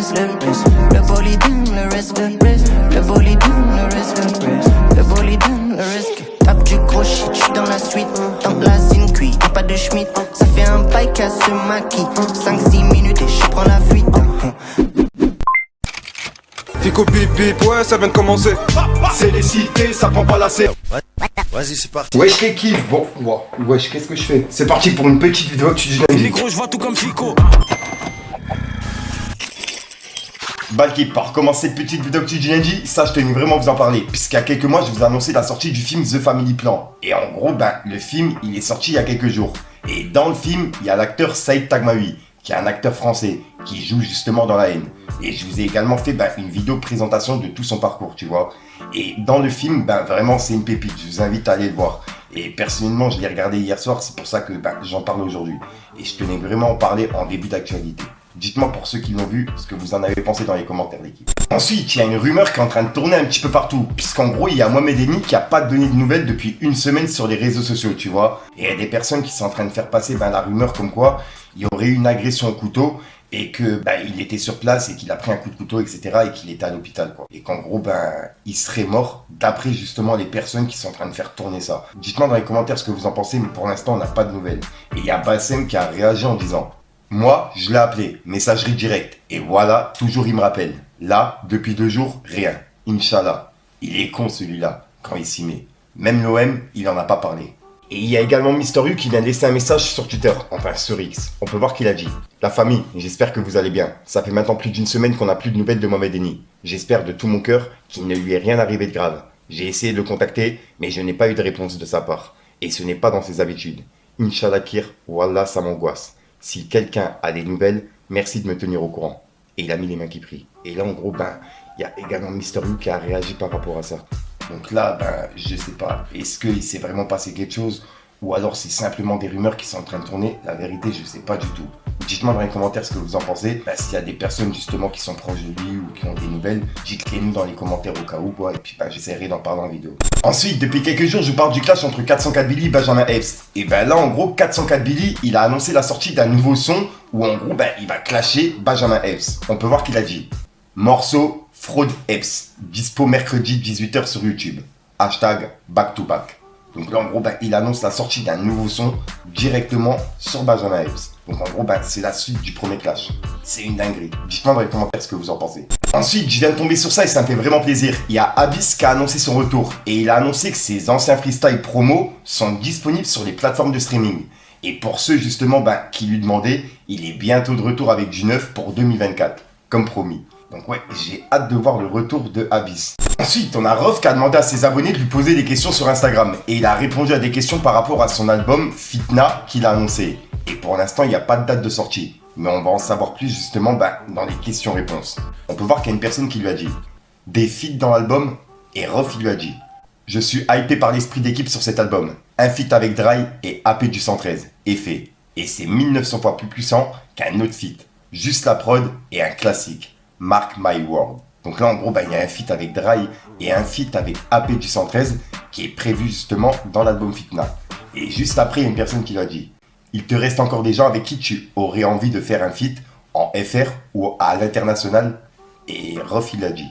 reste, le bolidon, le risque, le bolidon, le risque, le bolidon, le risque. Tape du gros shit, j'suis dans la suite, dans la zine cuit, y'a pas de schmitt. Ça fait un bail qu'à se maquille, 5-6 minutes et je prends la fuite. Fico bip bip, ouais ça vient de commencer. C'est les cités, ça prend pas la serre. Vas-y, c'est parti. Wesh l'équipe, bon, wesh, qu'est-ce que je fais? C'est parti pour une petite vidéo que tu dis. Micro, je vois tout comme Fico. Bah l'équipe, par commencer cette petite vidéo que tu dis, ça je tenais vraiment à vous en parler. Puisqu'il y a quelques mois, je vous ai annoncé la sortie du film The Family Plan. Et en gros, le film, il est sorti il y a quelques jours. Et dans le film, il y a l'acteur Saïd Taghmaoui, qui est un acteur français, qui joue justement dans La Haine. Et je vous ai également fait une vidéo présentation de tout son parcours, tu vois. Et dans le film, vraiment c'est une pépite, je vous invite à aller le voir. Et personnellement, je l'ai regardé hier soir, c'est pour ça que j'en parle aujourd'hui. Et je tenais vraiment à en parler en début d'actualité. Dites-moi pour ceux qui l'ont vu, ce que vous en avez pensé dans les commentaires d'équipe. Ensuite, il y a une rumeur qui est en train de tourner un petit peu partout. Puisqu'en gros, il y a Mohamed Eni qui n'a pas donné de nouvelles depuis une semaine sur les réseaux sociaux, tu vois. Et il y a des personnes qui sont en train de faire passer la rumeur comme quoi il y aurait eu une agression au couteau et que il était sur place et qu'il a pris un coup de couteau, etc. et qu'il était à l'hôpital, quoi. Et qu'en gros, il serait mort d'après justement les personnes qui sont en train de faire tourner ça. Dites-moi dans les commentaires ce que vous en pensez, mais pour l'instant, on n'a pas de nouvelles. Et il y a Bassem qui a réagi en disant: moi, je l'ai appelé, messagerie directe. Et voilà, toujours il me rappelle. Là, depuis 2 jours, rien. Inch'Allah. Il est con celui-là, quand il s'y met. Même l'OM, il en a pas parlé. Et il y a également Mister U qui vient de laisser un message sur Twitter, enfin sur X. On peut voir qu'il a dit: la famille, j'espère que vous allez bien. Ça fait maintenant plus d'une semaine qu'on n'a plus de nouvelles de Mohamed Eni. J'espère de tout mon cœur qu'il ne lui est rien arrivé de grave. J'ai essayé de le contacter, mais je n'ai pas eu de réponse de sa part. Et ce n'est pas dans ses habitudes. Inch'Allah Kir, Wallah, ça m'angoisse. Si quelqu'un a des nouvelles, merci de me tenir au courant. Et il a mis les mains qui prient. Et là, en gros, il y a également Mister U qui a réagi par rapport à ça. Donc là, je sais pas. Est-ce qu'il s'est vraiment passé quelque chose? Ou alors c'est simplement des rumeurs qui sont en train de tourner? La vérité, je sais pas du tout. Dites-moi dans les commentaires ce que vous en pensez. S'il y a des personnes justement qui sont proches de lui ou qui ont des nouvelles, dites-les nous dans les commentaires au cas où, quoi. Et puis j'essaierai d'en parler en vidéo. Ensuite, depuis quelques jours, je parle du clash entre 404 Billy et Benjamin Epps. Et là, en gros, 404 Billy, il a annoncé la sortie d'un nouveau son où en gros, il va clasher Benjamin Epps. On peut voir qu'il a dit: morceau Fraude Epps, dispo mercredi 18h sur YouTube. Hashtag back to back. Donc là, en gros, il annonce la sortie d'un nouveau son directement sur Benjamin Epps. Donc en gros, c'est la suite du premier clash. C'est une dinguerie. Dites-moi dans les commentaires ce que vous en pensez. Ensuite, je viens de tomber sur ça et ça me fait vraiment plaisir. Il y a Abyss qui a annoncé son retour. Et il a annoncé que ses anciens freestyle promo sont disponibles sur les plateformes de streaming. Et pour ceux justement qui lui demandaient, il est bientôt de retour avec du neuf pour 2024. Comme promis. Donc ouais, j'ai hâte de voir le retour de Abyss. Ensuite, on a Rof qui a demandé à ses abonnés de lui poser des questions sur Instagram. Et il a répondu à des questions par rapport à son album Fitna qu'il a annoncé. Et pour l'instant, il n'y a pas de date de sortie. Mais on va en savoir plus justement dans les questions-réponses. On peut voir qu'il y a une personne qui lui a dit des feats dans l'album. Et Rof il lui a dit: je suis hypé par l'esprit d'équipe sur cet album. Un feat avec Dry et AP du 113. Et fait. Et c'est 1900 fois plus puissant qu'un autre feat. Juste la prod et un classique. Mark My Word. Donc là, en gros, il y a un feat avec Dry et un feat avec AP du 113 qui est prévu justement dans l'album Fitna. Et juste après, il y a une personne qui lui a dit: il te reste encore des gens avec qui tu aurais envie de faire un feat en FR ou à l'international? Et Rof, il a dit: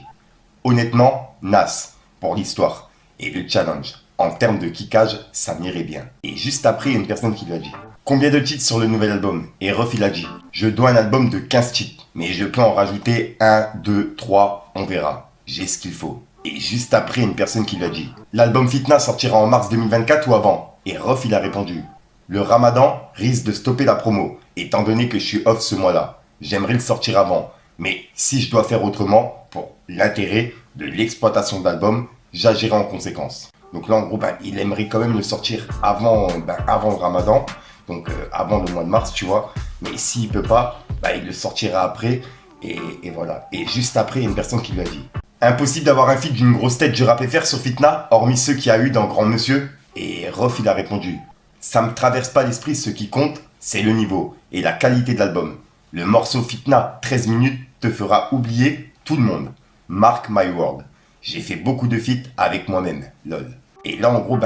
honnêtement, Nas, pour l'histoire et le challenge. En termes de kickage, ça m'irait bien. Et juste après, il y a une personne qui lui a dit: combien de titres sur le nouvel album? Et Rof, il a dit: je dois un album de 15 titres. Mais je peux en rajouter 1, 2, 3, on verra. J'ai ce qu'il faut. Et juste après, une personne qui lui a dit: l'album Fitna sortira en mars 2024 ou avant? Et Rof, il a répondu: le ramadan risque de stopper la promo, étant donné que je suis off ce mois-là. J'aimerais le sortir avant. Mais si je dois faire autrement, pour l'intérêt de l'exploitation de l'album, j'agirai en conséquence. Donc là, en gros, il aimerait quand même le sortir avant le ramadan. Donc avant le mois de mars, tu vois. Mais s'il peut pas, il le sortira après. Et voilà. Et juste après, il y a une personne qui lui a dit: impossible d'avoir un feat d'une grosse tête du rap FR sur Fitna, hormis ceux qu'il y a eu dans Grand Monsieur. Et Rof, il a répondu: ça me traverse pas l'esprit, ce qui compte, c'est le niveau et la qualité de l'album. Le morceau Fitna, 13 minutes, te fera oublier tout le monde. Mark my word. J'ai fait beaucoup de feats avec moi-même, lol. Et là, en gros,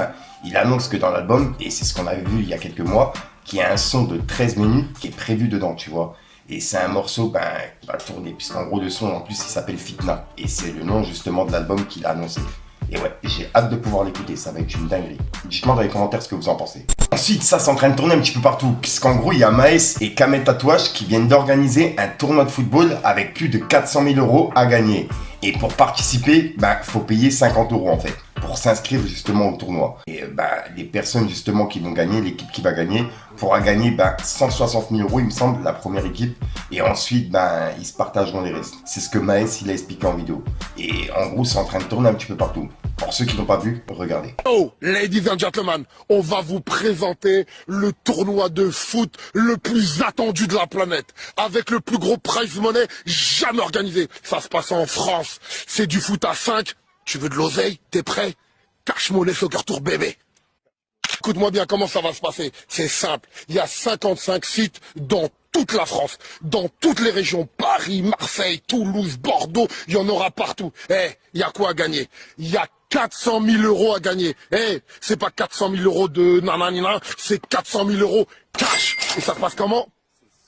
il annonce que dans l'album, et c'est ce qu'on avait vu il y a quelques mois, qu'il y a un son de 13 minutes qui est prévu dedans, tu vois. Et c'est un morceau qui va tourner, puisqu'en gros le son en plus il s'appelle Fitna. Et c'est le nom justement de l'album qu'il a annoncé. Et ouais, j'ai hâte de pouvoir l'écouter, ça va être une dinguerie. Dites-moi dans les commentaires ce que vous en pensez. Ensuite, ça c'est en train de tourner un petit peu partout, puisqu'en gros il y a Maes et Kamet Tatouage qui viennent d'organiser un tournoi de football avec plus de 400 000 € à gagner. Et pour participer, faut payer 50 € en fait, pour s'inscrire justement au tournoi. Et les personnes justement qui vont gagner, l'équipe qui va gagner, pourra gagner 160 000 € il me semble, la première équipe. Et ensuite, ils se partageront les restes. C'est ce que Maes il a expliqué en vidéo. Et en gros, c'est en train de tourner un petit peu partout. Pour ceux qui n'ont pas vu, regardez. Oh, ladies and gentlemen, on va vous présenter le tournoi de foot le plus attendu de la planète, avec le plus gros prize money jamais organisé. Ça se passe en France, c'est du foot à 5. Tu veux de l'oseille? T'es prêt? Cash Money Soccer Tour bébé. Écoute-moi bien comment ça va se passer. C'est simple, il y a 55 sites dans toute la France, dans toutes les régions, Paris, Marseille, Toulouse, Bordeaux, il y en aura partout. Il y a quoi à gagner? Il y a 400 000 € à gagner. C'est pas 400 000 € de nananina, c'est 400 000 € cash. Et ça se passe comment?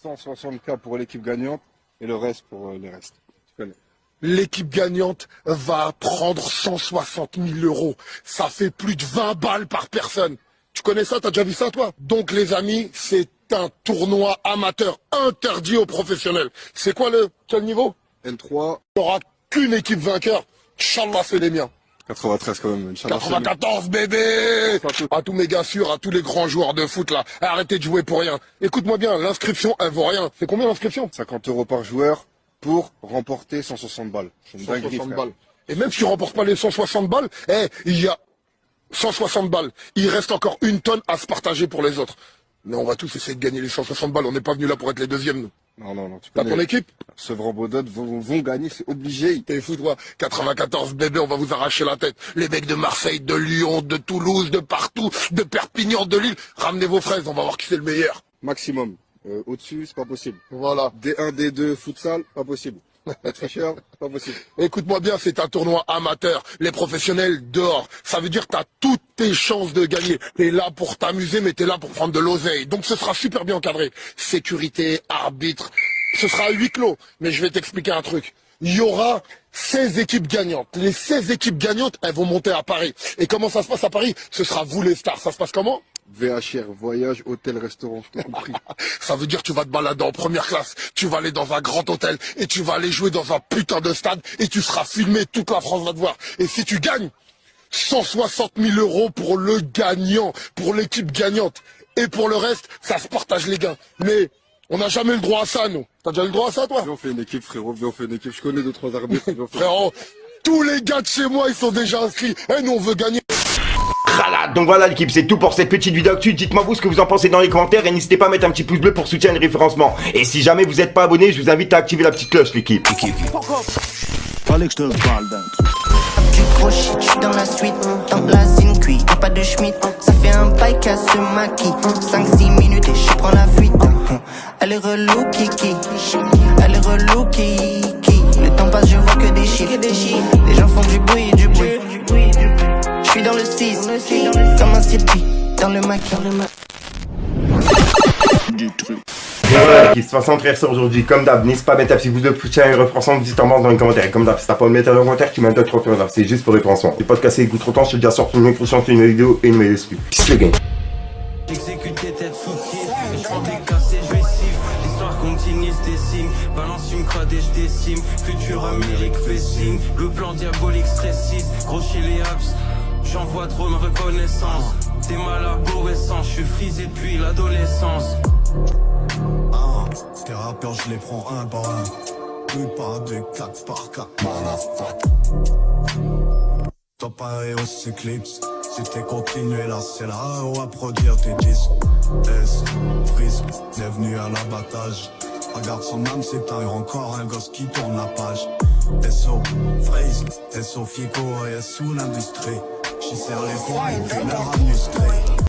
160K pour l'équipe gagnante et le reste pour les restes. Tu connais. L'équipe gagnante va prendre 160 000 €. Ça fait plus de 20 balles par personne. Tu connais ça? T'as déjà vu ça, toi? Donc, les amis, c'est un tournoi amateur interdit aux professionnels. C'est quoi quel niveau? N3. Il n'y aura qu'une équipe vainqueur. Inch'Allah, c'est les miens. 93 quand même. Inch'Allah, 94 bébé. À tous mes gars sûrs, à tous les grands joueurs de foot là, arrêtez de jouer pour rien. Écoute-moi bien, l'inscription elle vaut rien. C'est combien l'inscription? 50 € par joueur pour remporter 160 balles. C'est une dinguerie, 160 frère. balles. Et même si tu remportes pas les 160 balles, il y a 160 balles. Il reste encore une tonne à se partager pour les autres. Mais on va tous essayer de gagner les 160 balles. On n'est pas venu là pour être les deuxièmes, nous. Non, tu T'as connais. ton équipe? Sevran Bodot vont gagner, c'est obligé. T'es fou, toi. 94 bébé, on va vous arracher la tête. Les mecs de Marseille, de Lyon, de Toulouse, de partout, de Perpignan, de Lille. Ramenez vos fraises, on va voir qui c'est le meilleur. Maximum. Au-dessus, c'est pas possible. Voilà. D1, D2, futsal, pas possible. Tricheur, pas possible. Écoute-moi bien, c'est un tournoi amateur. Les professionnels dehors. Ça veut dire que t'as toutes tes chances de gagner. T'es là pour t'amuser, mais t'es là pour prendre de l'oseille. Donc ce sera super bien encadré. Sécurité, arbitre. Ce sera à huis clos. Mais je vais t'expliquer un truc. Il y aura 16 équipes gagnantes. Les 16 équipes gagnantes, elles vont monter à Paris. Et comment ça se passe à Paris? Ce sera vous les stars. Ça se passe comment? VHR, voyage, hôtel, restaurant, tout compris. Ça veut dire que tu vas te balader en première classe, tu vas aller dans un grand hôtel et tu vas aller jouer dans un putain de stade et tu seras filmé, toute la France va te voir. Et si tu gagnes, 160 000 € pour le gagnant, pour l'équipe gagnante. Et pour le reste, ça se partage les gains. Mais on n'a jamais le droit à ça, nous. T'as déjà eu le droit à ça, toi? Viens, on fait une équipe, frérot, viens, on fait une équipe. Je connais 2-3 arbitres. Frérot, tous les gars de chez moi, ils sont déjà inscrits. Et nous, on veut gagner. Donc voilà l'équipe, c'est tout pour cette petite vidéo actu. Dites-moi vous ce que vous en pensez dans les commentaires et n'hésitez pas à mettre un petit pouce bleu pour soutenir le référencement. Et si jamais vous n'êtes pas abonné, je vous invite à activer la petite cloche l'équipe. Fallait que je te parle d'un truc. Du gros shit, j'suis dans la suite. Dans la zine cuit, y'a pas de schmitt. Ça fait un bail qu'elle se maquille. 5-6 minutes et je prends la fuite. Elle est relou, Kiki. Elle est relou, Kiki. Le temps passe, je vois que des chiffres. Les gens font du bruit, du bruit. J'suis dans le 6, comme un CP. Dans le maquis. Du truc. Et voilà l'équipe, 60 frères sur aujourd'hui, comme d'hab, n'hésite pas à mettre un petit pouce de soutien et référencement, dites en bas dans les commentaires. Et comme d'hab, si t'as pas envie de mettre un commentaire, tu mets un peu trop d'hab, c'est juste pour le référencement. Les podcasts écoutent trop de temps, je te dis à sortir une prochaine vidéo et une meilleure excuse. Peace le game. J'exécute des têtes sous tir, et je prends des casses et je vais cible. L'histoire continue, se dessine, balance une crade et je décime. Futur Amérique fait signe, le plan diabolique stressiste, gros chez les abs. J'envoie trop de reconnaissance, t'es mal arborescent, je suis frisé depuis l'adolescence. Tes rappeurs, je les prends un par un. Plus pas de 4 par 4. Top 1 et on s'éclipse. Si t'es continué là, c'est la AO à produire tes disques. S, Frisk, bienvenue à l'abattage. Regarde son âme s'éteindre, encore un gosse qui tourne la page. SO, Phrase, SO Fico et SO l'industrie. J'y serre les poings et puis leur administrer.